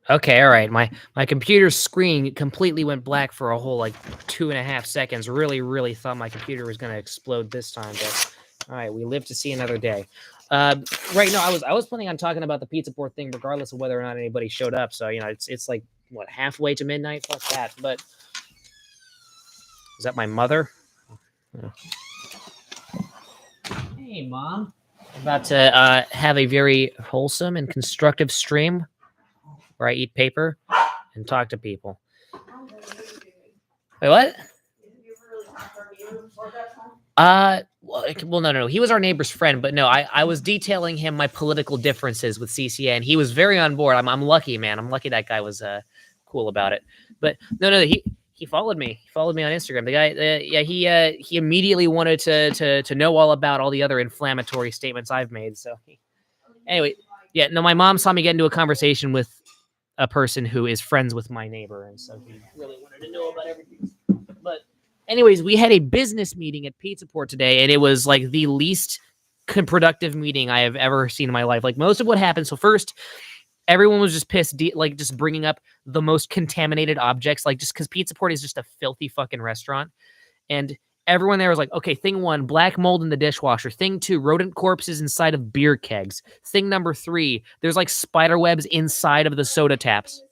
Okay, all right. My computer's screen completely went black for a whole like 2.5 seconds. Really thought my computer was gonna explode this time, but all right, we live to see another day. Uh, right now, I was planning on talking about the pizza port thing, regardless of whether or not anybody showed up. So it's like what, halfway to midnight. Fuck that. But is that my mother? Yeah. Hey, mom. I'm about to have a very wholesome and constructive stream where I eat paper and talk to people. Wait, what? Well, no. He was our neighbor's friend, but no, I was detailing him my political differences with CCA, and he was very on board. I'm lucky, man. I'm lucky that guy was cool about it. But no, he followed me. He followed me on Instagram. The guy, yeah, he immediately wanted to know all about all the other inflammatory statements I've made. So anyway, yeah, no, my mom saw me get into a conversation with a person who is friends with my neighbor, and so he really wanted to know about everything. But anyways, we had a business meeting at Pizza Port today, and it was like the least productive meeting I have ever seen in my life. Like most of what happened. So first, everyone was just pissed, like just bringing up the most contaminated objects, like just because Pizza Port is just a filthy fucking restaurant, and everyone there was like, okay, thing one, black mold in the dishwasher. Thing two, rodent corpses inside of beer kegs. Thing number three, there's like spider webs inside of the soda taps.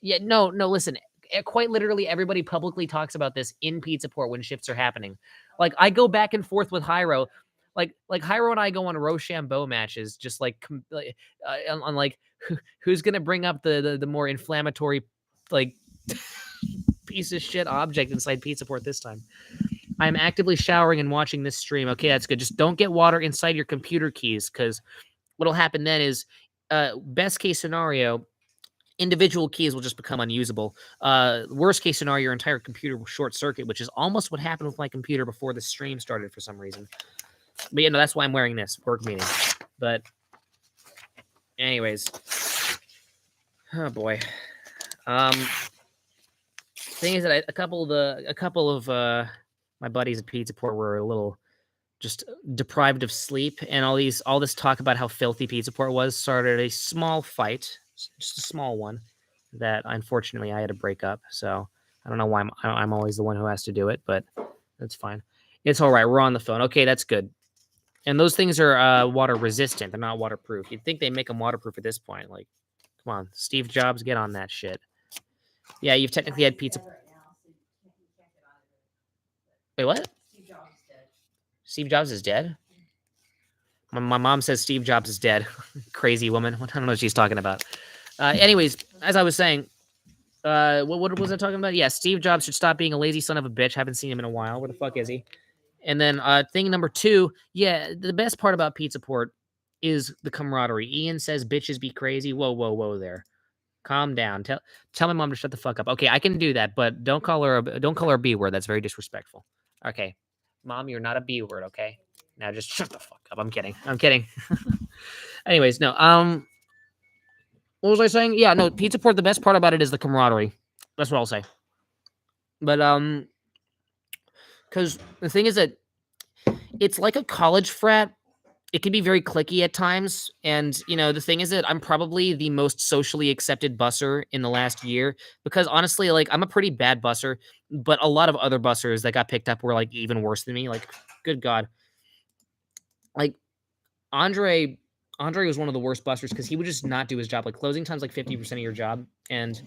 Yeah, no, listen. Quite literally, everybody publicly talks about this in Pizza Port when shifts are happening. Like, I go back and forth with Hyro. Like Hyro and I go on Rochambeau matches, just on like who's gonna bring up the more inflammatory, like piece of shit object inside Pizza Port this time. I'm actively showering and watching this stream. Okay, that's good. Just don't get water inside your computer keys, because what'll happen then is, best case scenario, individual keys will just become unusable. Worst case scenario, your entire computer will short circuit, which is almost what happened with my computer before the stream started for some reason. But yeah, no, that's why I'm wearing this work meeting. But anyways, oh boy. Thing is that a couple of my buddies at Pizza Port were a little just deprived of sleep, and all this talk about how filthy Pizza Port was started a small fight, just a small one, that unfortunately I had to break up. So I don't know why I'm always the one who has to do it, but that's fine. It's all right. We're on the phone. Okay, that's good. And those things are water resistant. They're not waterproof. You'd think they make them waterproof at this point. Like, come on, Steve Jobs, get on that shit. Yeah, you've technically had pizza. Wait, what? Steve Jobs is dead? My mom says Steve Jobs is dead. Crazy woman. I don't know what she's talking about. Anyways, as I was saying, what was I talking about? Yeah, Steve Jobs should stop being a lazy son of a bitch. Haven't seen him in a while. Where the fuck is he? And then thing number two, yeah, the best part about Pizza Port is the camaraderie. Ian says bitches be crazy. Whoa there. Calm down. Tell my mom to shut the fuck up. Okay, I can do that, but don't call her a B word. That's very disrespectful. Okay, mom, you're not a B word. Okay, now just shut the fuck up. I'm kidding. Anyways, no. What was I saying? Yeah, no. Pizza Port. The best part about it is the camaraderie. That's what I'll say. But because the thing is that it's like a college frat. It can be very cliquey at times, and the thing is that I'm probably the most socially accepted busser in the last year, because honestly, like, I'm a pretty bad busser, but a lot of other bussers that got picked up were like even worse than me. Like, good god, like Andre. Andre was one of the worst busters because he would just not do his job. Like, closing time's like 50% of your job, and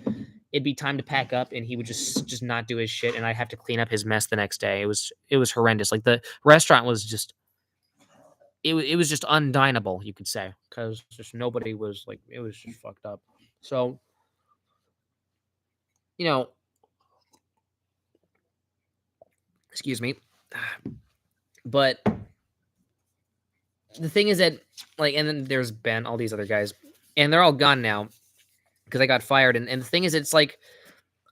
it'd be time to pack up, and he would just not do his shit, and I'd have to clean up his mess the next day. It was horrendous. Like, the restaurant was just it was just undinable, you could say, because just nobody was like, it was just fucked up. So, you know, excuse me, but the thing is that, like, and then there's Ben, all these other guys, and they're all gone now because I got fired. And the thing is, it's like,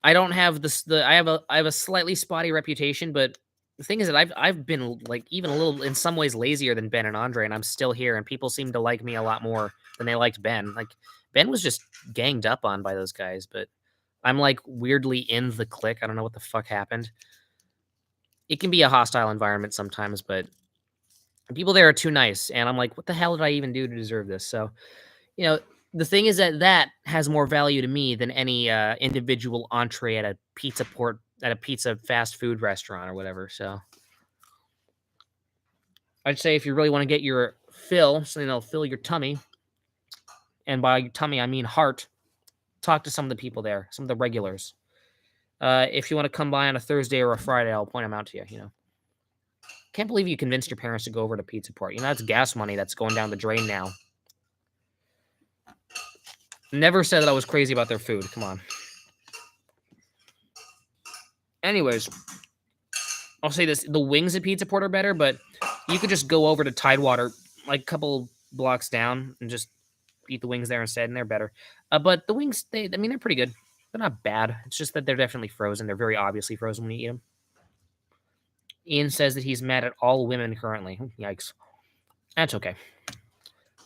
I don't have this. I have a slightly spotty reputation, but the thing is that I've been like even a little in some ways lazier than Ben and Andre, and I'm still here, and people seem to like me a lot more than they liked Ben. Like, Ben was just ganged up on by those guys, but I'm like weirdly in the clique. I don't know what the fuck happened. It can be a hostile environment sometimes, but people there are too nice, and I'm like, what the hell did I even do to deserve this? So, you know, the thing is that has more value to me than any individual entree at a pizza fast food restaurant or whatever. So I'd say if you really want to get your fill, something that'll fill your tummy, and by your tummy I mean heart, talk to some of the people there, some of the regulars. If you want to come by on a Thursday or a Friday, I'll point them out to you. You know, can't believe you convinced your parents to go over to Pizza Port. You know, that's gas money that's going down the drain now. Never said that I was crazy about their food. Come on. Anyways, I'll say this: the wings at Pizza Port are better, but you could just go over to Tidewater, like a couple blocks down, and just eat the wings there instead, and they're better. But the wings, I mean, they're pretty good. They're not bad. It's just that they're definitely frozen. They're very obviously frozen when you eat them. Ian says that he's mad at all women currently. Yikes. That's okay.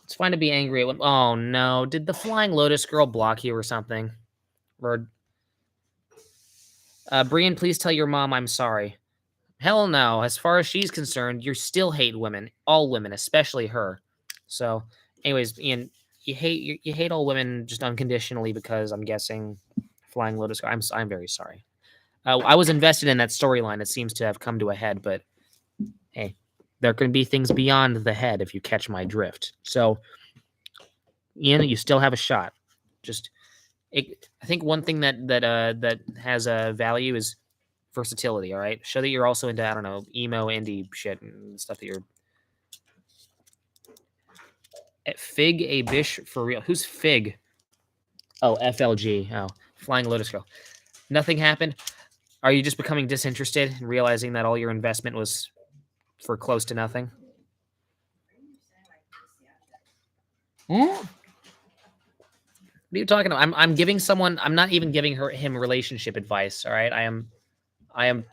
It's fine to be angry at women. Oh, no. Did the Flying Lotus girl block you or something? Or, Brian, please tell your mom I'm sorry. Hell no. As far as she's concerned, you still hate women. All women, especially her. So, anyways, Ian, you hate all women just unconditionally because I'm guessing Flying Lotus. I'm very sorry. I was invested in that storyline. It seems to have come to a head, but hey, there can be things beyond the head if you catch my drift. So, Ian, you still have a shot. I think one thing that has a value is versatility. All right, show that you're also into, I don't know, emo indie shit and stuff that you're. Fig a bish for real. Who's Fig? Oh, FLG. Oh, Flying Lotus Girl. Nothing happened. Are you just becoming disinterested and realizing that all your investment was for close to nothing? What are you talking about? I'm giving someone. I'm not even giving him relationship advice. All right. I am.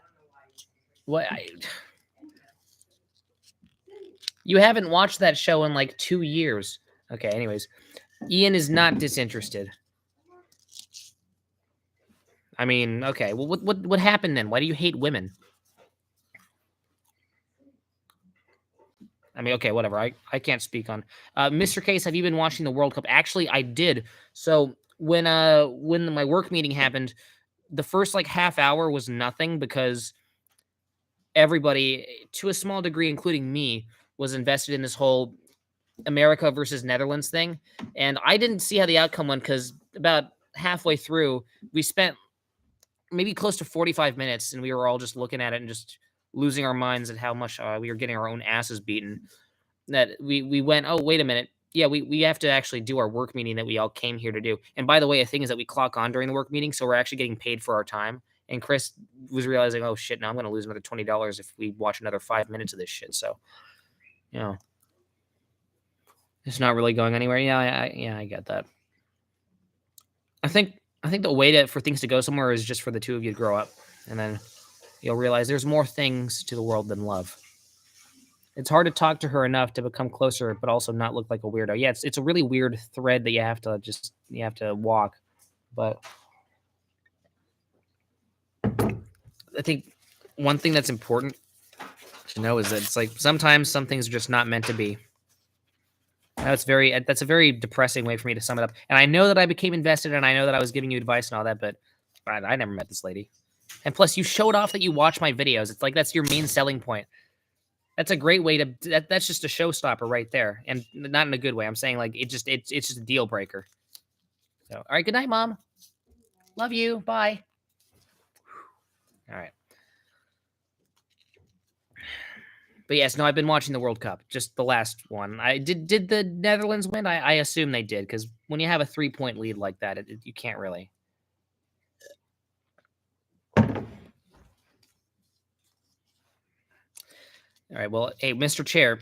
What? You haven't watched that show in like 2 years. Okay. Anyways, Ian is not disinterested. I mean, okay. Well, what happened then? Why do you hate women? I mean, okay, whatever. I can't speak on. Mr. Case, have you been watching the World Cup? Actually, I did. So when my work meeting happened, the first like half hour was nothing because everybody, to a small degree, including me, was invested in this whole America versus Netherlands thing, and I didn't see how the outcome went because about halfway through, we spent maybe close to 45 minutes, and we were all just looking at it and just losing our minds at how much we were getting our own asses beaten. That we went, oh, wait a minute. Yeah, we have to actually do our work meeting that we all came here to do. And by the way, a thing is that we clock on during the work meeting, so we're actually getting paid for our time. And Chris was realizing, oh shit, now I'm going to lose another $20 if we watch another 5 minutes of this shit. So, you know, it's not really going anywhere. Yeah, I get that. I think the way for things to go somewhere is just for the two of you to grow up, and then you'll realize there's more things to the world than love. It's hard to talk to her enough to become closer, but also not look like a weirdo. Yeah, it's a really weird thread that you have to walk. But I think one thing that's important to know is that it's like sometimes some things are just not meant to be. That's a very depressing way for me to sum it up. And I know that I became invested, and I know that I was giving you advice and all that, but I never met this lady. And plus, you showed off that you watch my videos. It's like that's your main selling point. That's a great way to. That's just a showstopper right there, and not in a good way. I'm saying like it's just a deal breaker. So, all right, good night, Mom. Love you. Bye. All right. But yes, no, I've been watching the World Cup, just the last one. I did the Netherlands win? I assume they did, because when you have a 3-point lead like that, you can't really. All right, well, hey, Mr. Chair,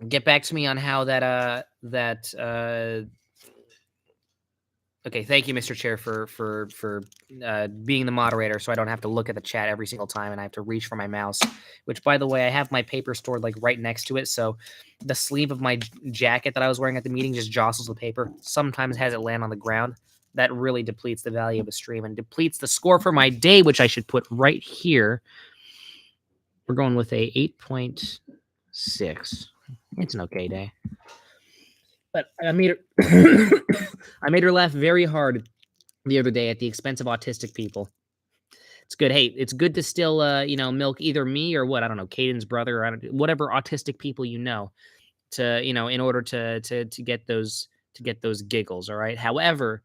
get back to me on how okay, thank you, Mr. Chair, for being the moderator, so I don't have to look at the chat every single time and I have to reach for my mouse. Which, by the way, I have my paper stored like right next to it, so the sleeve of my jacket that I was wearing at the meeting just jostles the paper. Sometimes has it land on the ground. That really depletes the value of a stream and depletes the score for my day, which I should put right here. We're going with a 8.6. It's an okay day. But I made her I made her laugh very hard the other day at the expense of autistic people. It's good. Hey, it's good to still, milk either me or what I don't know, Caden's brother, or I don't, whatever autistic people you know, to in order to get those giggles. All right. However,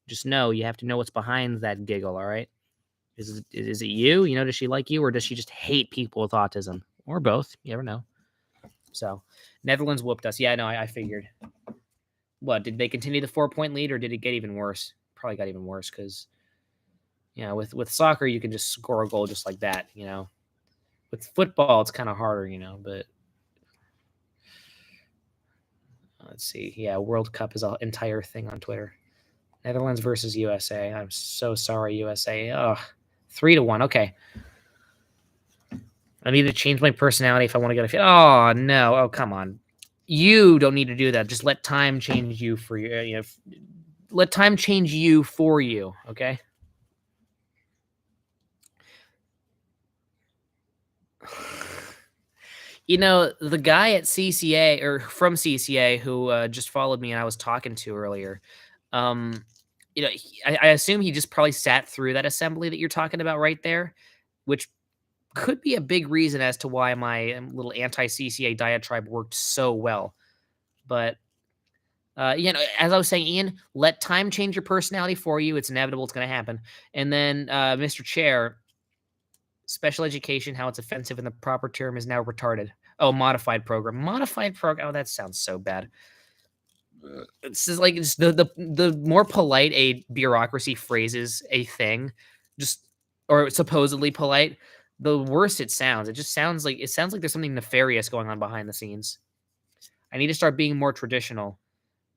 just know you have to know what's behind that giggle. All right. Is it you? Does she like you, or does she just hate people with autism, or both? You never know. So, Netherlands whooped us. Yeah, no, I figured. What, did they continue the 4-point lead, or did it get even worse? Probably got even worse because with soccer you can just score a goal just like that. With football it's kind of harder. But let's see. Yeah, World Cup is an entire thing on Twitter. Netherlands versus USA. I'm so sorry, USA. Ugh, 3-1. Okay. I need to change my personality if I want to get a fit. Oh no! Oh come on! You don't need to do that. Just let time change you for you. Let time change you for you. Okay. The guy at CCA or from CCA who just followed me and I was talking to earlier. I assume he just probably sat through that assembly that you're talking about right there, which could be a big reason as to why my little anti-CCA diatribe worked so well. But as I was saying, Ian, let time change your personality for you. It's inevitable. It's going to happen. And then, Mr. Chair, special education, how it's offensive and the proper term is now retarded. Oh, modified program. Modified program. Oh, that sounds so bad. It's just like the more polite a bureaucracy phrases a thing, just or supposedly polite, the worse it sounds. It sounds like there's something nefarious going on behind the scenes. I need to start being more traditional.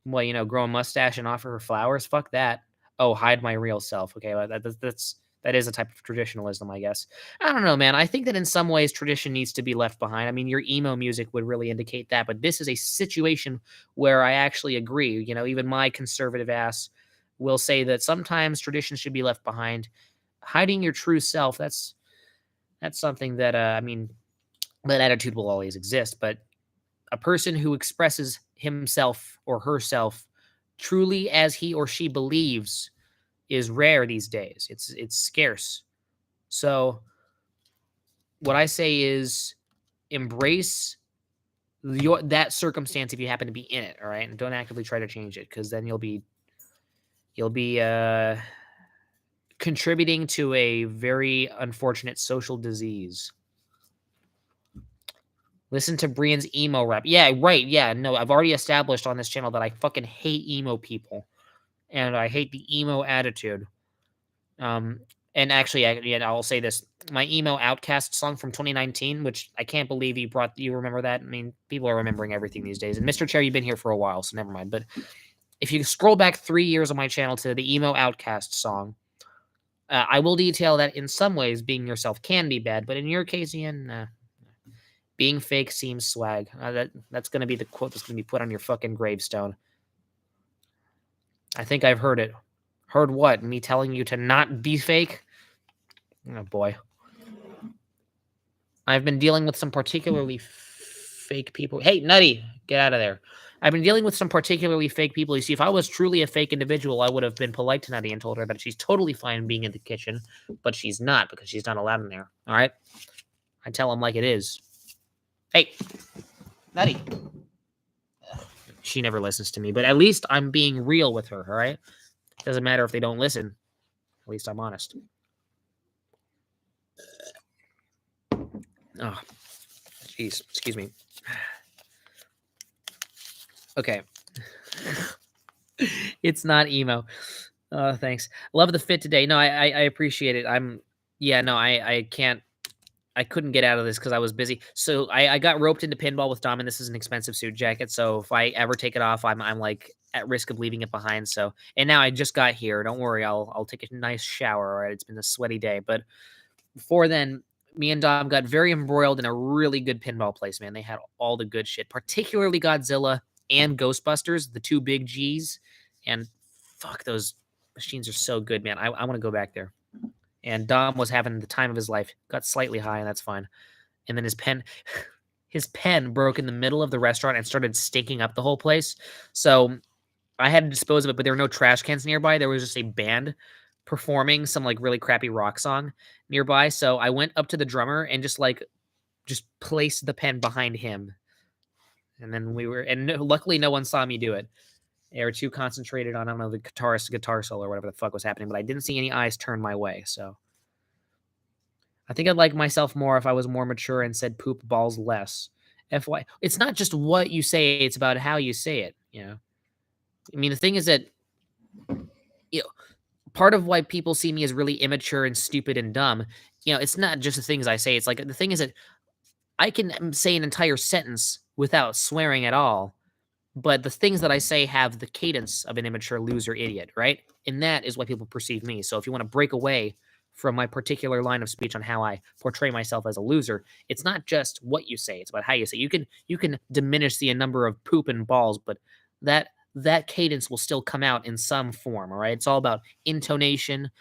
Well, grow a mustache and offer her flowers. Fuck that. Oh, hide my real self. Okay, well, that is a type of traditionalism, I guess. I don't know, man. I think that in some ways tradition needs to be left behind. I mean, your emo music would really indicate that, but this is a situation where I actually agree. Even my conservative ass will say that sometimes tradition should be left behind. Hiding your true self, that's something that I mean, that attitude will always exist, but a person who expresses himself or herself truly as he or she believes is rare these days. It's scarce. So what I say is embrace that circumstance if you happen to be in it, all right? And don't actively try to change it, because then you'll be contributing to a very unfortunate social disease. Listen to Brian's emo rap. Yeah, right. Yeah, no, I've already established on this channel that I fucking hate emo people, and I hate the emo attitude. And actually, I'll say this: my emo Outcast song from 2019, which I can't believe you remember that. I mean, people are remembering everything these days. And Mr. Chair, you've been here for a while, so never mind. But if you scroll back 3 years on my channel to the emo Outcast song, I will detail that in some ways being yourself can be bad, but in your case, Ian, being fake seems swag. That's going to be the quote that's going to be put on your fucking gravestone. I think I've heard it. Heard what? Me telling you to not be fake? Oh, boy. I've been dealing with some particularly fake people. Hey, Nutty, get out of there. I've been dealing with some particularly fake people. You see, if I was truly a fake individual, I would have been polite to Nutty and told her that she's totally fine being in the kitchen, but she's not, because she's not allowed in there. All right? I tell him like it is. Hey, Nutty. She never listens to me, but at least I'm being real with her, all right? Doesn't matter if they don't listen. At least I'm honest. Oh, jeez. Excuse me. Okay. It's not emo. Thanks. Love the fit today. No, I appreciate it. I can't. I couldn't get out of this because I was busy. So I got roped into pinball with Dom, and this is an expensive suit jacket. So if I ever take it off, I'm like at risk of leaving it behind. So, and now I just got here. Don't worry, I'll take a nice shower. All right, it's been a sweaty day, but before then, me and Dom got very embroiled in a really good pinball place, man. They had all the good shit, particularly Godzilla and Ghostbusters, the two big G's. And fuck, those machines are so good, man. I want to go back there. And Dom was having the time of his life. Got slightly high, and that's fine. And then his pen broke in the middle of the restaurant and started stinking up the whole place. So I had to dispose of it, but there were no trash cans nearby. There was just a band performing some like really crappy rock song nearby. So I went up to the drummer and just placed the pen behind him. And then luckily no one saw me do it. They were too concentrated on, I don't know, the guitarist's guitar solo or whatever the fuck was happening, but I didn't see any eyes turn my way. So I think I'd like myself more if I was more mature and said poop balls less. FY, it's not just what you say, it's about how you say it, you know? I mean, the thing is that, you know, part of why people see me as really immature and stupid and dumb, you know, it's not just the things I say. It's like the thing is that I can say an entire sentence without swearing at all, but the things that I say have the cadence of an immature loser idiot, right? And that is why people perceive me. So if you want to break away from my particular line of speech on how I portray myself as a loser, it's not just what you say, it's about how you say. You can diminish the number of poop and balls, but that cadence will still come out in some form, all right? It's all about intonation,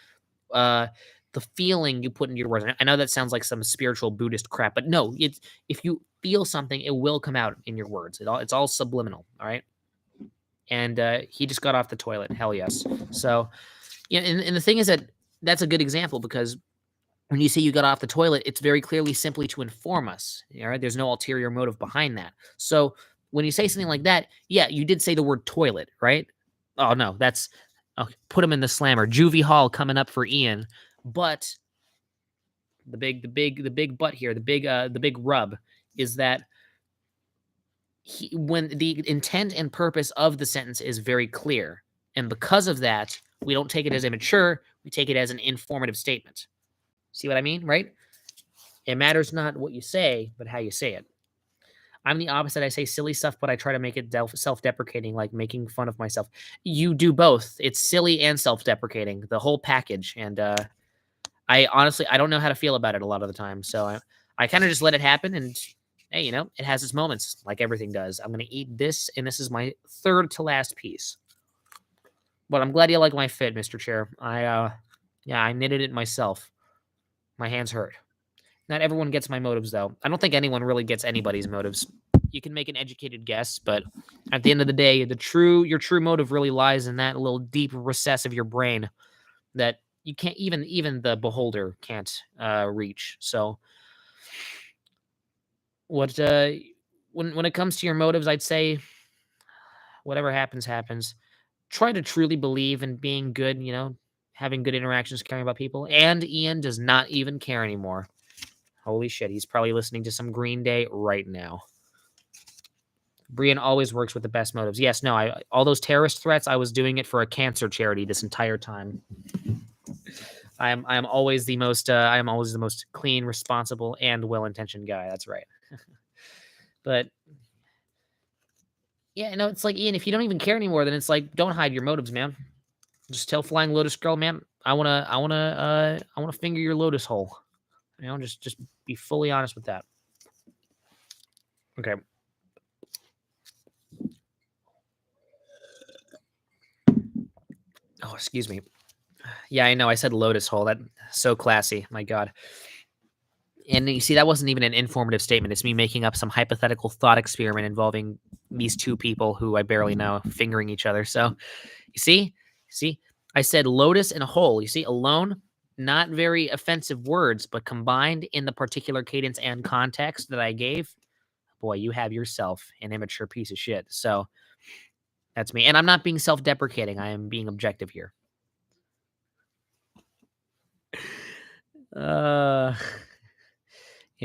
uh the feeling you put into your words. I know that sounds like some spiritual Buddhist crap, but no, it's if you feel something, it will come out in your words. It's all subliminal, all right? And he just got off the toilet. Hell yes. So, yeah, and the thing is that that's a good example because when you say you got off the toilet, it's very clearly simply to inform us. All right, there's no ulterior motive behind that. So when you say something like that, yeah, you did say the word toilet, right? Oh no, that's okay. Put him in the slammer. Juvie Hall coming up for Ian, but the big butt here, the big rub is that when the intent and purpose of the sentence is very clear, and because of that, we don't take it as immature. We take it as an informative statement. See what I mean, right? It matters not what you say, but how you say it. I'm the opposite. I say silly stuff, but I try to make it self-deprecating, like making fun of myself. You do both. It's silly and self-deprecating, the whole package. And I honestly, I don't know how to feel about it a lot of the time. So I kind of just let it happen. And hey, you know, it has its moments, like everything does. I'm going to eat this, and this is my third to last piece. But I'm glad you like my fit, Mr. Chair. Yeah, I knitted it myself. My hands hurt. Not everyone gets my motives, though. I don't think anyone really gets anybody's motives. You can make an educated guess, but at the end of the day, your true motive really lies in that little deep recess of your brain that you can't even the beholder can't reach. So, what when it comes to your motives, I'd say whatever happens, happens. Try to truly believe in being good. You know, having good interactions, caring about people. And Ian does not even care anymore. Holy shit, he's probably listening to some Green Day right now. Brian always works with the best motives. Yes, no, all those terrorist threats, I was doing it for a cancer charity this entire time. I am always the most clean, responsible, and well-intentioned guy. That's right. But yeah, no, it's like Ian, if you don't even care anymore, then it's like don't hide your motives, man. Just tell Flying Lotus Girl, man, I wanna finger your lotus hole. You know, just be fully honest with that. Okay. Oh, excuse me. Yeah, I know. I said lotus hole. That's so classy. My God. And you see, that wasn't even an informative statement. It's me making up some hypothetical thought experiment involving these two people who I barely know fingering each other. So you see, I said lotus and hole. You see, alone, not very offensive words, but combined in the particular cadence and context that I gave, boy, you have yourself an immature piece of shit. So that's me. And I'm not being self-deprecating. I am being objective here. Yeah,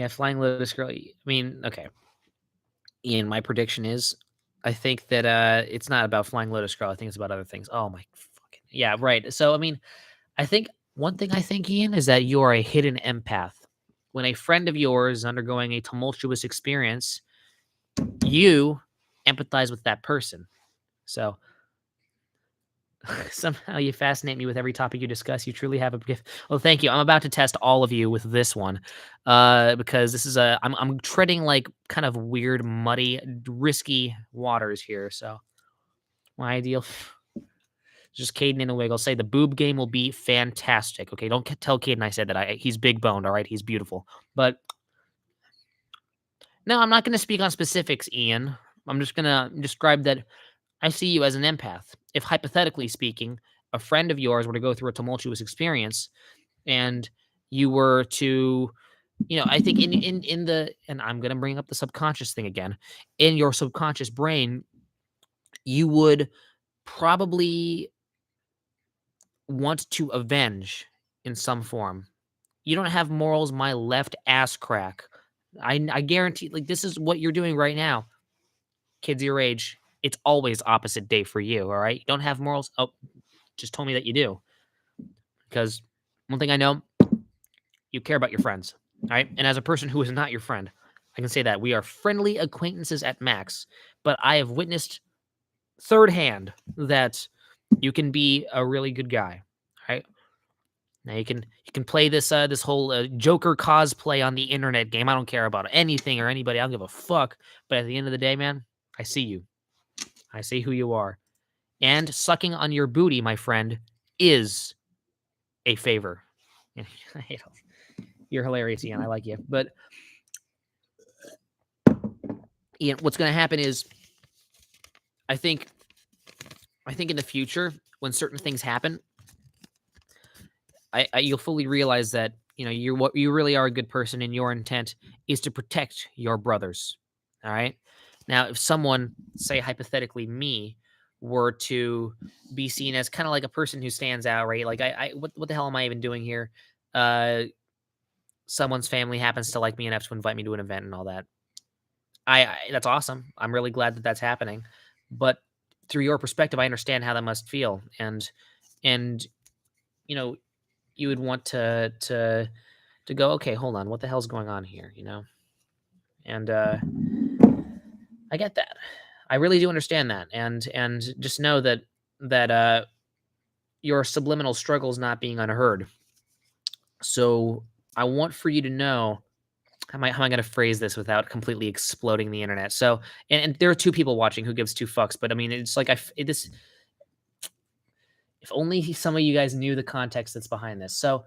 Flying Lotus Girl. I mean, okay. Ian, my prediction is I think that it's not about Flying Lotus Girl. I think it's about other things. Oh my fucking yeah, right. So I mean, I think one thing I think, Ian, is that you are a hidden empath. When a friend of yours is undergoing a tumultuous experience, you empathize with that person. So somehow you fascinate me with every topic you discuss. You truly have a gift. Well, thank you. I'm about to test all of you with this one, because this is I'm treading like kind of weird, muddy, risky waters here. So my ideal, just Caden in a wig. I'll say the boob game will be fantastic. Okay, don't tell Caden I said that. He's big boned. All right, he's beautiful, but No, I'm not going to speak on specifics, Ian. I'm just going to describe that I see you as an empath. If hypothetically speaking, a friend of yours were to go through a tumultuous experience and you were to, I think in the, and I'm going to bring up the subconscious thing again, in your subconscious brain, you would probably want to avenge in some form. You don't have morals, my left ass crack. I guarantee, like, this is what you're doing right now. Kids your age, it's always opposite day for you, all right? You don't have morals? Oh, just told me that you do. Because one thing I know, you care about your friends, all right? And as a person who is not your friend, I can say that we are friendly acquaintances at max, but I have witnessed third hand that you can be a really good guy, all right? Now you can play this whole Joker cosplay on the internet game. I don't care about anything or anybody. I don't give a fuck. But at the end of the day, man, I see you. I see who you are. And sucking on your booty, my friend, is a favor. You're hilarious, Ian. I like you. But Ian, what's going to happen is, I think in the future, when certain things happen, you'll fully realize that you really are a good person, and your intent is to protect your brothers. All right. Now, if someone, say hypothetically me, were to be seen as kind of like a person who stands out, right? Like what the hell am I even doing here? Someone's family happens to like me enough to invite me to an event and all that. That's awesome. I'm really glad that that's happening. But through your perspective, I understand how that must feel, and you would want to go, okay, hold on, what the hell's going on here, And I get that. I really do understand that, and just know that your subliminal struggle is not being unheard. So I want for you to know, how am I going to phrase this without completely exploding the internet? So, and there are two people watching, who gives two fucks, but I mean, it's like if only some of you guys knew the context that's behind this. So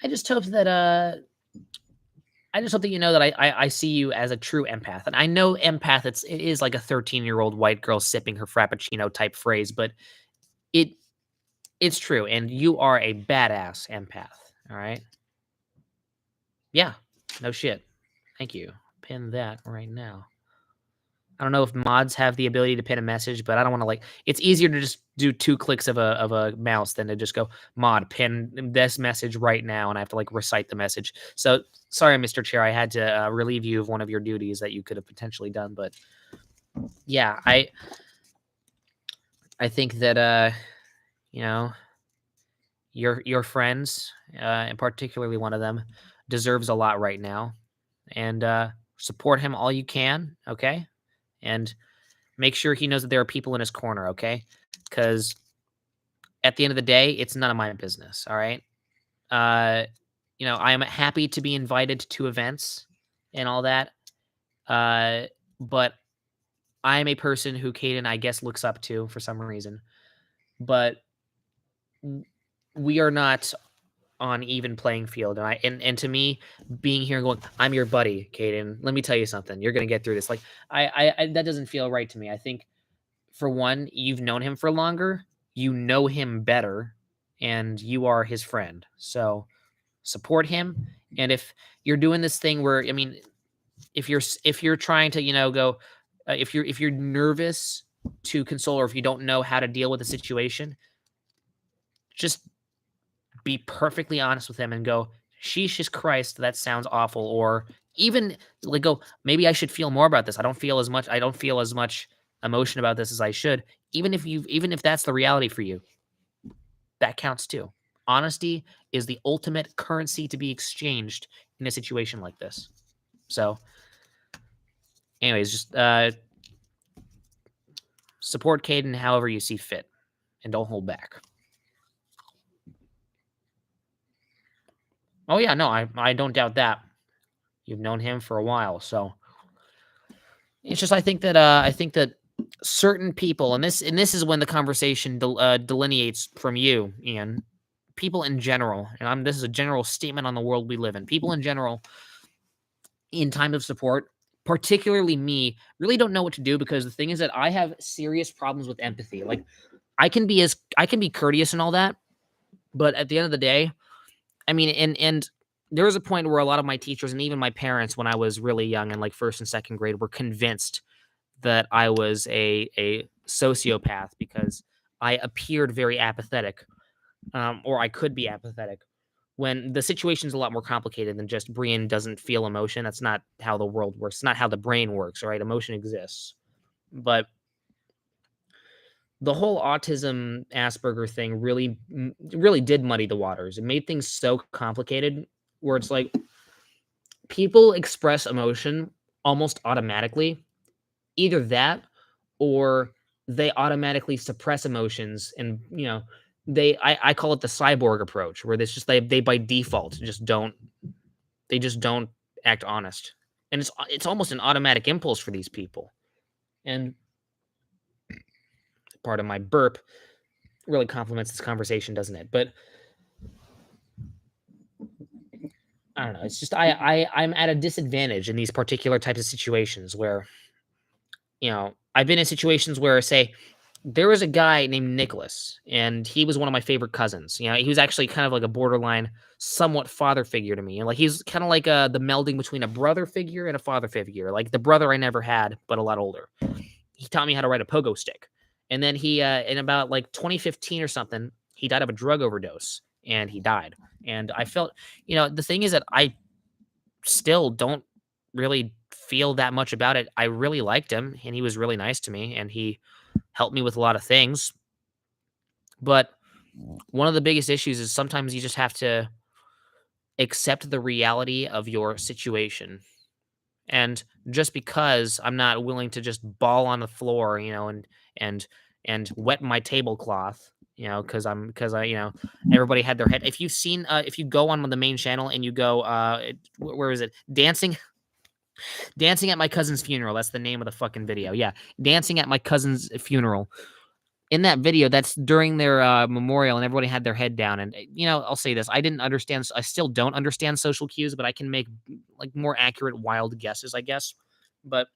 I just hope that you know that I see you as a true empath. And I know empath, it is like a 13-year-old white girl sipping her frappuccino type phrase, but it's true. And you are a badass empath. All right. Yeah. No shit. Thank you. Pin that right now. I don't know if mods have the ability to pin a message, but I don't want to, it's easier to just do 2 clicks of a mouse than to just go mod pin this message right now. And I have to recite the message. So sorry, Mr. Chair, I had to relieve you of one of your duties that you could have potentially done. But yeah, I think that, your friends, and particularly one of them, deserves a lot right now, and support him all you can. Okay. And make sure he knows that there are people in his corner, okay? Because at the end of the day, it's none of my business, all right? I am happy to be invited to events and all that, but I am a person who Caden, I guess, looks up to for some reason. But we are not on even playing field, and to me, being here and going, I'm your buddy, Caden, let me tell you something, you're gonna get through this. I that doesn't feel right to me. I think, for one, you've known him for longer, you know him better, and you are his friend. So support him. And if you're doing this thing where, I mean, if you're trying to, go, if you're nervous to console, or if you don't know how to deal with the situation, just be perfectly honest with him and go, Jesus Christ, that sounds awful. Or even go, maybe I should feel more about this. I don't feel as much emotion about this as I should. Even if that's the reality for you, that counts too. Honesty is the ultimate currency to be exchanged in a situation like this. So anyways, just support Caden however you see fit, and don't hold back. Oh yeah, no, I don't doubt that. You've known him for a while, so it's just I think that certain people, and this is when the conversation delineates from you, Ian. People in general, and this is a general statement on the world we live in. People in general, in time of support, particularly me, really don't know what to do because the thing is that I have serious problems with empathy. Like I can be courteous and all that, but at the end of the day, I mean, and there was a point where a lot of my teachers and even my parents, when I was really young in like first and second grade, were convinced that I was a sociopath because I appeared very apathetic, or I could be apathetic. When the situation's a lot more complicated than just Brian doesn't feel emotion. That's not how the world works. It's not how the brain works, right? Emotion exists. But the whole autism Asperger thing really did muddy the waters. It made things so complicated where it's like people express emotion almost automatically. Either that or they automatically suppress emotions and I call it the cyborg approach where it's just they by default just don't act honest. And it's almost an automatic impulse for these people. And part of my burp really complements this conversation, doesn't it? But I don't know. It's just I'm at a disadvantage in these particular types of situations where I've been in situations where, say, there was a guy named Nicholas, and he was one of my favorite cousins. He was actually kind of like a borderline, somewhat father figure to me, and like he's kind of like the melding between a brother figure and a father figure. Like the brother I never had, but a lot older. He taught me how to ride a pogo stick, and then he, in about like 2015 or something, he died of a drug overdose, and he died. And I felt, the thing is that I still don't really feel that much about it. I really liked him, and he was really nice to me, and he helped me with a lot of things. But one of the biggest issues is sometimes you just have to accept the reality of your situation. And just because I'm not willing to just bawl on the floor, and and wet my tablecloth, because everybody had their head. If you've seen, if you go on the main channel and you go, where is it? Dancing at my cousin's funeral. That's the name of the fucking video. Yeah, dancing at my cousin's funeral. In that video, that's during their memorial, and everybody had their head down. And I'll say this: I didn't understand. I still don't understand social cues, but I can make like more accurate, wild guesses, I guess. But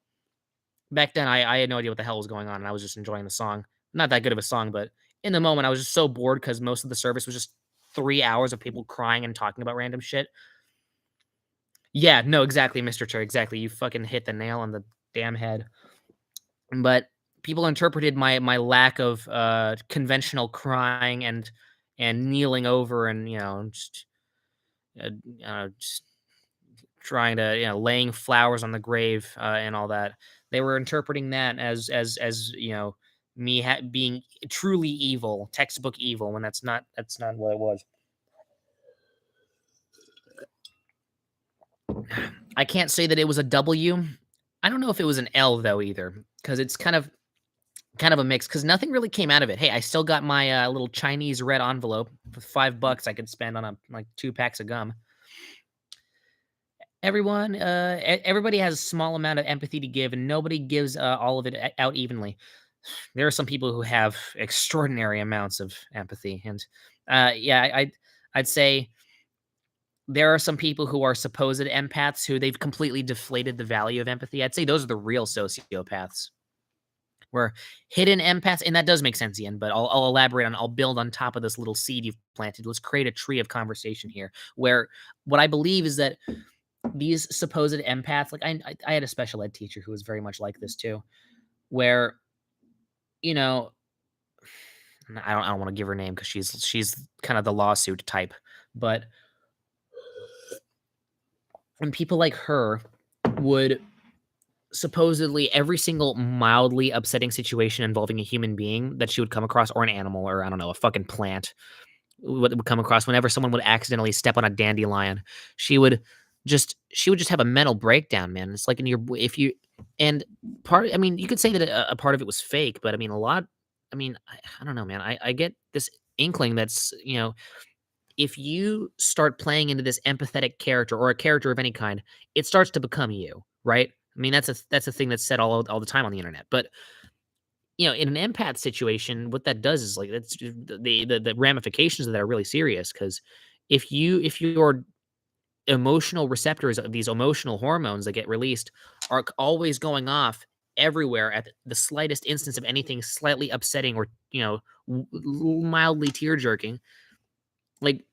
back then, I had no idea what the hell was going on, and I was just enjoying the song. Not that good of a song, but in the moment, I was just so bored because most of the service was just 3 hours of people crying and talking about random shit. Yeah, no, exactly, Mr. Tur, exactly. You fucking hit the nail on the damn head. But people interpreted my lack of conventional crying and kneeling over and just trying to laying flowers on the grave and all that. They were interpreting that as me being truly evil, textbook evil, when that's not what it was. I can't say that it was a W. I don't know if it was an L though either, because it's kind of a mix. Because nothing really came out of it. Hey, I still got my little Chinese red envelope with $5 I could spend on like 2 packs of gum. Everybody has a small amount of empathy to give, and nobody gives all of it out evenly. There are some people who have extraordinary amounts of empathy, and yeah, I'd say there are some people who are supposed empaths who they've completely deflated the value of empathy. I'd say those are the real sociopaths. Where hidden empaths, and that does make sense, Ian, but I'll elaborate I'll build on top of this little seed you've planted. Let's create a tree of conversation here, where what I believe is that these supposed empaths, like I had a special ed teacher who was very much like this too, where, you know, I don't want to give her name because she's kind of the lawsuit type, but when people like her would supposedly every single mildly upsetting situation involving a human being that she would come across, or an animal, or I don't know, a fucking plant would come across, whenever someone would accidentally step on a dandelion, she would just have a mental breakdown, man. It's like in your if you and part I mean, you could say that a part of it was fake, but I mean a lot I don't know, man. I get this inkling that's, if you start playing into this empathetic character or a character of any kind, it starts to become you, right? I mean, that's a thing that's said all the time on the internet. But in an empath situation, what that does is like that's the ramifications of that are really serious. Because if you're emotional receptors of these emotional hormones that get released are always going off everywhere at the slightest instance of anything slightly upsetting or, mildly tear jerking. Like,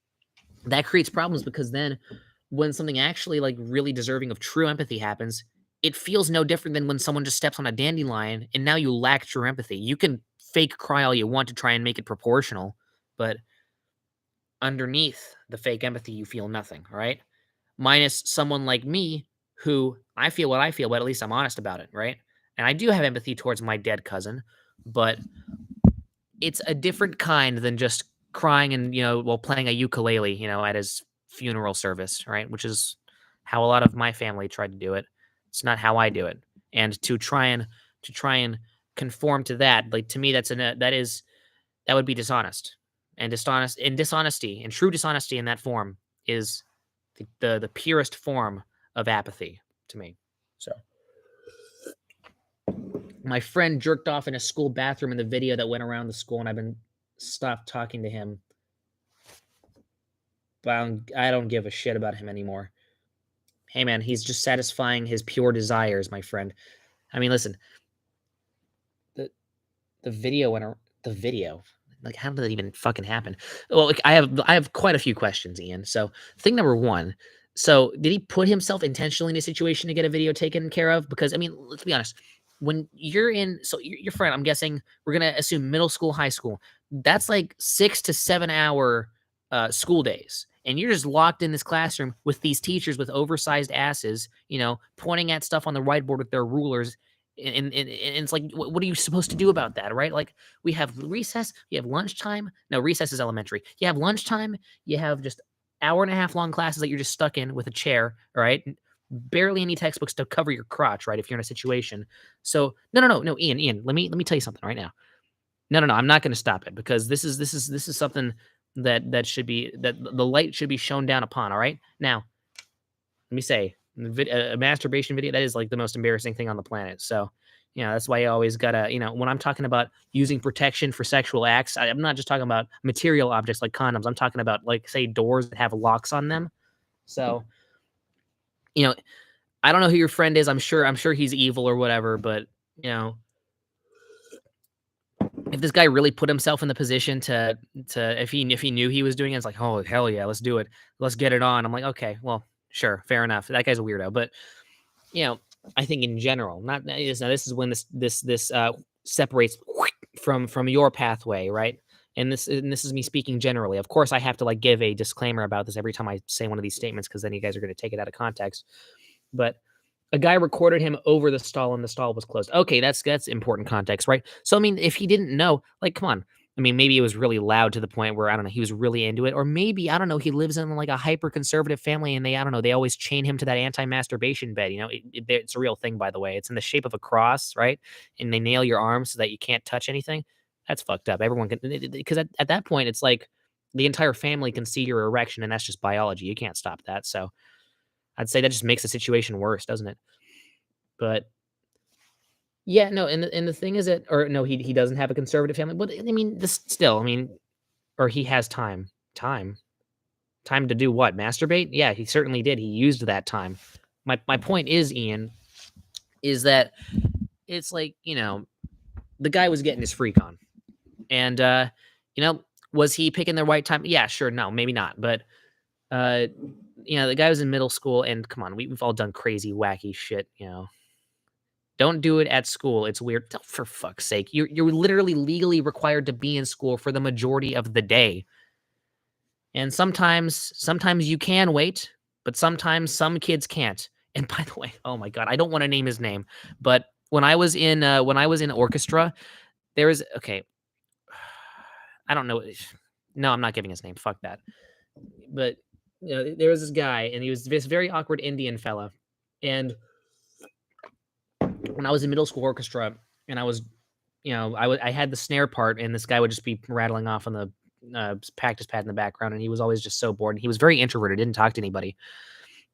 that creates problems because then when something actually like really deserving of true empathy happens, it feels no different than when someone just steps on a dandelion and now you lack true empathy. You can fake cry all you want to try and make it proportional, but underneath the fake empathy, you feel nothing, all right? Minus someone like me who I feel what I feel, but at least I'm honest about it, right? And I do have empathy towards my dead cousin, but it's a different kind than just crying and, while playing a ukulele, at his funeral service, right? Which is how a lot of my family tried to do it. It's not how I do it. And to try and conform to that, like, to me, that would be dishonest. And dishonesty and true dishonesty in that form is the purest form of apathy to me. So my friend jerked off in a school bathroom in the video that went around the school, and I've been stopped talking to him. But I don't give a shit about him anymore. Hey man, he's just satisfying his pure desires, my friend. I mean, listen, the video went the video. Like, how did that even fucking happen? Well, like, I have quite a few questions, Ian. So, thing number one. So, did he put himself intentionally in a situation to get a video taken care of? Because, I mean, let's be honest. When you're in, so your friend, I'm guessing we're gonna assume middle school, high school. That's like 6 to 7 hour school days, and you're just locked in this classroom with these teachers with oversized asses, pointing at stuff on the whiteboard with their rulers. And it's like, what are you supposed to do about that, right? Like, we have recess, you have lunchtime. No, recess is elementary. You have lunchtime. You have just hour and a half long classes that you're just stuck in with a chair, all right? Barely any textbooks to cover your crotch, right? If you're in a situation. So no, Ian, let me tell you something right now. No, I'm not going to stop it because this is something that should be, that the light should be shown down upon. All right, now let me say, a masturbation video, that is like the most embarrassing thing on the planet. So, that's why you always gotta, when I'm talking about using protection for sexual acts, I'm not just talking about material objects like condoms. I'm talking about, like, say, doors that have locks on them. So, I don't know who your friend is. I'm sure he's evil or whatever, but, if this guy really put himself in the position to if he knew he was doing it, it's like, oh hell yeah, let's do it, let's get it on. I'm like, okay, well, sure, fair enough. That guy's a weirdo, but I think in general, not now, this is when this separates from your pathway, right? And this is me speaking generally. Of course, I have to like give a disclaimer about this every time I say one of these statements because then you guys are going to take it out of context. But a guy recorded him over the stall and the stall was closed. Okay, that's important context, right? So, I mean, if he didn't know, like, come on. I mean, maybe it was really loud to the point where, I don't know, he was really into it. Or maybe, I don't know, he lives in like a hyper conservative family and I don't know, they always chain him to that anti-masterbation bed. It's a real thing, by the way. It's in the shape of a cross, right? And they nail your arms so that you can't touch anything. That's fucked up. Everyone can, because at that point, it's like the entire family can see your erection and that's just biology. You can't stop that. So, I'd say that just makes the situation worse, doesn't it? But yeah, no, and the thing is that, or no, he doesn't have a conservative family. But I mean, or he has time to do what? Masturbate? Yeah, he certainly did. He used that time. My point is, Ian, is that it's like, the guy was getting his freak on, and was he picking the right time? Yeah, sure. No, maybe not, but the guy was in middle school, and come on, we've all done crazy, wacky shit, Don't do it at school. It's weird. For fuck's sake. You're literally legally required to be in school for the majority of the day. And sometimes you can wait, but sometimes some kids can't. And by the way, oh my God, I don't want to name his name, but when I was in orchestra, there is, okay, I don't know. No, I'm not giving his name. Fuck that. But there was this guy, and he was this very awkward Indian fella. And when I was in middle school orchestra, and I was, I had the snare part, and this guy would just be rattling off on the practice pad in the background, and he was always just so bored. And he was very introverted, didn't talk to anybody.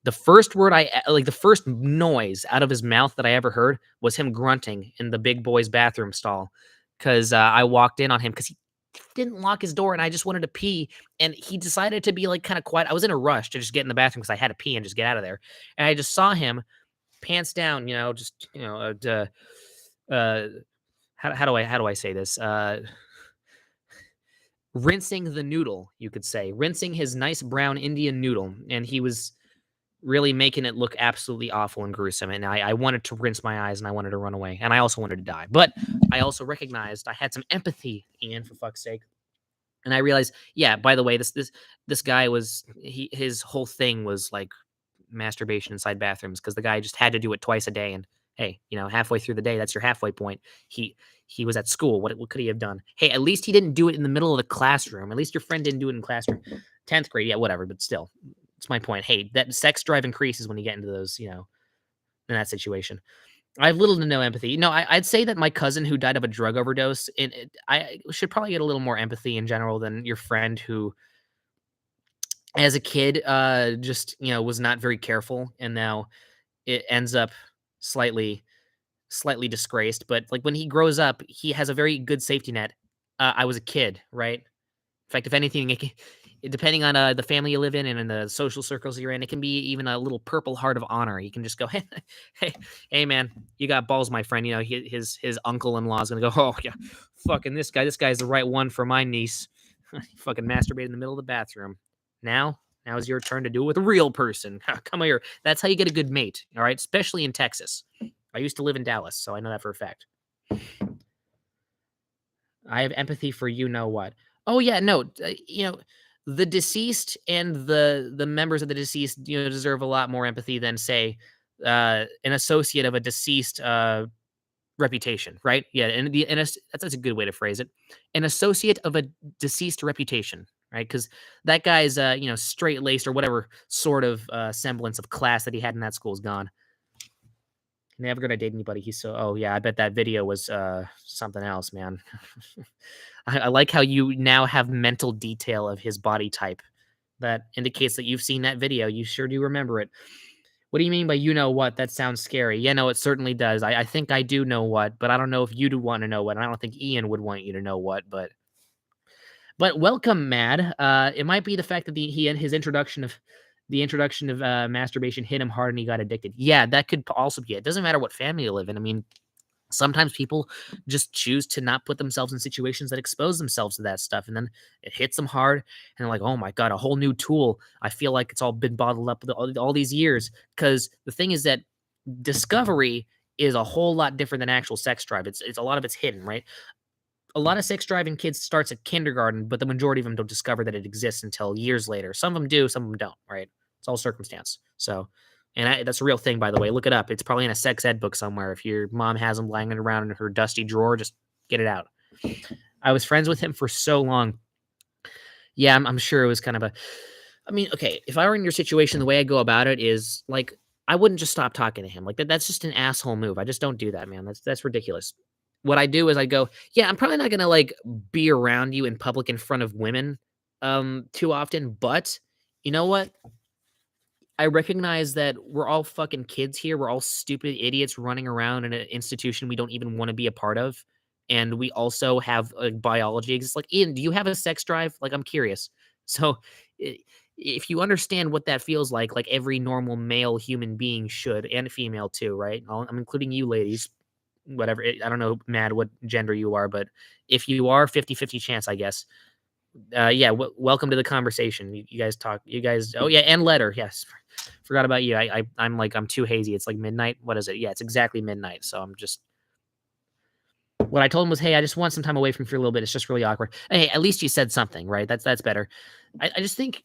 The first the first noise out of his mouth that I ever heard was him grunting in the big boy's bathroom stall, because I walked in on him because didn't lock his door, and I just wanted to pee, and he decided to be, like, kinda quiet. I was in a rush to just get in the bathroom because I had to pee and just get out of there, and I just saw him pants down, just, uh, how do I say this? Rinsing the noodle, you could say, rinsing his nice brown Indian noodle, and he was really making it look absolutely awful and gruesome, and I wanted to rinse my eyes, and I wanted to run away, and I also wanted to die, but I also recognized I had some empathy, Ian, for fuck's sake, and I realized, yeah, by the way, this guy his whole thing was, like, masturbation inside bathrooms because the guy just had to do it twice a day, and, hey, halfway through the day, that's your halfway point. He was at school. What could he have done? Hey, at least he didn't do it in the middle of the classroom. At least your friend didn't do it in classroom. 10th grade, yeah, whatever, but still, it's my point. Hey, that sex drive increases when you get into those, in that situation. I have little to no empathy. No, I'd say that my cousin who died of a drug overdose, I should probably get a little more empathy in general than your friend who, as a kid, just was not very careful, and now it ends up slightly slightly disgraced. But like when he grows up, he has a very good safety net. I was a kid, right? In fact, if anything, depending on the family you live in and in the social circles you're in, it can be even a little purple heart of honor. You can just go, hey, man, you got balls, my friend. His uncle-in-law is gonna go, oh yeah, fucking this guy's the right one for my niece. Fucking masturbate in the middle of the bathroom. Now it's your turn to do it with a real person. Come here. That's how you get a good mate. All right, especially in Texas. I used to live in Dallas, so I know that for a fact. I have empathy for you know what. Oh yeah, no, the deceased and the members of the deceased, deserve a lot more empathy than say an associate of a deceased reputation, right? Yeah, that's a good way to phrase it. An associate of a deceased reputation, right? Because that guy's straight laced or whatever sort of semblance of class that he had in that school is gone. Never gonna date anybody. He's so. Oh yeah, I bet that video was something else, man. I like how you now have mental detail of his body type. That indicates that you've seen that video. You sure do remember it. What do you mean by you know what? That sounds scary. Yeah, no, it certainly does. I think I do know what, but I don't know if you do want to know what. And I don't think Ian would want you to know what, but welcome, Mad. It might be the fact that his introduction of masturbation hit him hard and he got addicted. Yeah, that could also be it. It doesn't matter what family you live in. I mean, sometimes people just choose to not put themselves in situations that expose themselves to that stuff, and then it hits them hard, and they're like, "Oh my god, a whole new tool." I feel like it's all been bottled up all these years. Because the thing is that discovery is a whole lot different than actual sex drive. It's a lot of it's hidden, right? A lot of sex driving kids starts at kindergarten, but the majority of them don't discover that it exists until years later. Some of them do, some of them don't, right? It's all circumstance. So, and that's a real thing, by the way. Look it up. It's probably in a sex ed book somewhere. If your mom has them lying around in her dusty drawer, just get it out. I was friends with him for so long. Yeah, I'm sure it was kind of I mean, okay, if I were in your situation, the way I go about it is like I wouldn't just stop talking to him. Like that's just an asshole move. I just don't do that, man. That's ridiculous. What I do is I go, yeah, I'm probably not gonna like be around you in public in front of women too often, but you know what? I recognize that we're all fucking kids here. We're all stupid idiots running around in an institution we don't even want to be a part of. And we also have biology exists. Like, Ian, do you have a sex drive? Like, I'm curious. So, i- if you understand what that feels like every normal male human being should, and female too, right? I'm including you ladies, whatever. I don't know, Mad, what gender you are, but if you are, 50-50 chance, I guess. Yeah, welcome to the conversation. You guys talk. You guys. Oh yeah, and letter. Yes, forgot about you. I'm too hazy. It's like midnight. What is it? Yeah, it's exactly midnight. So I'm just. What I told him was, hey, I just want some time away from you for a little bit. It's just really awkward. Hey, at least you said something, right? That's better. I just think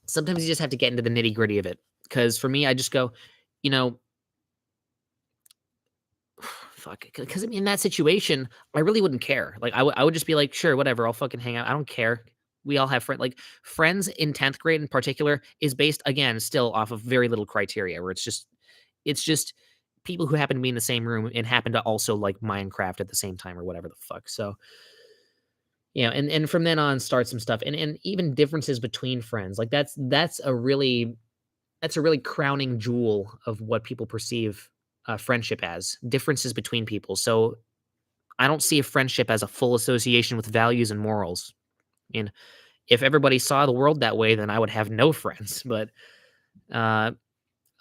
sometimes you just have to get into the nitty gritty of it. Because for me, I just go, you know, fuck. Because in that situation, I really wouldn't care. Like I would just be like, sure, whatever. I'll fucking hang out. I don't care. We all have friends. Like friends in 10th grade in particular is based again still off of very little criteria. Where it's just people who happen to be in the same room and happen to also like Minecraft at the same time or whatever the fuck. So and from then on start some stuff and even differences between friends. Like that's a really crowning jewel of what people perceive friendship as differences between people. So I don't see a friendship as a full association with values and morals. And if everybody saw the world that way, then I would have no friends. But uh,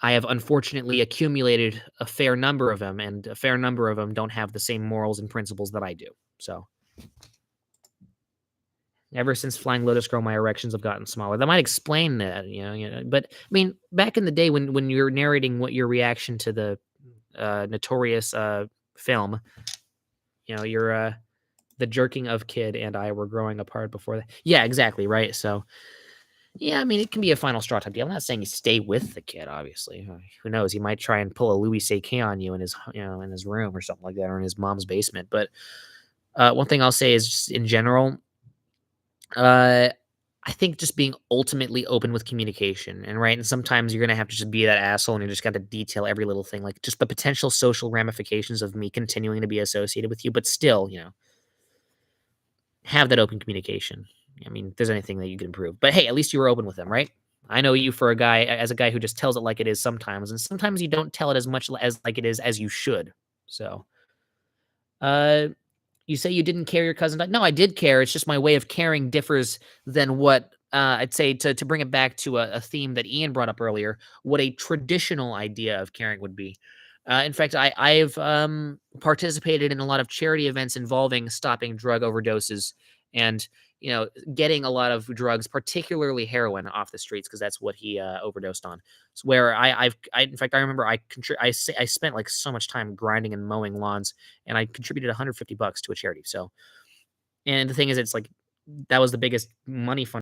I have unfortunately accumulated a fair number of them, and a fair number of them don't have the same morals and principles that I do. So ever since Flying Lotus Girl, my erections have gotten smaller. That might explain that, But I mean, back in the day when you're narrating what your reaction to the notorious film, you're the jerking of kid and I were growing apart before that. Yeah, exactly, right? So, yeah, I mean, it can be a final straw type deal. I'm not saying you stay with the kid, obviously. Who knows? He might try and pull a Louis C.K. on you in his room or something like that, or in his mom's basement. But one thing I'll say is, just in general, uh, I think just being ultimately open with communication, and right, and sometimes you're gonna have to just be that asshole, and you just got to detail every little thing, like just the potential social ramifications of me continuing to be associated with you, but still, have that open communication. I mean, if there's anything that you can improve. But hey, at least you were open with them, right? I know you for as a guy who just tells it like it is sometimes, and sometimes you don't tell it as much as like it is as you should. So, uh, you say you didn't care your cousin died. No, I did care. It's just my way of caring differs than what I'd say to bring it back to a theme that Ian brought up earlier. What a traditional idea of caring would be. In fact, I've participated in a lot of charity events involving stopping drug overdoses and getting a lot of drugs, particularly heroin, off the streets because that's what he overdosed on. It's where in fact, I remember I spent like so much time grinding and mowing lawns, and I contributed $150 to a charity. So, and the thing is, it's like that was the biggest money fund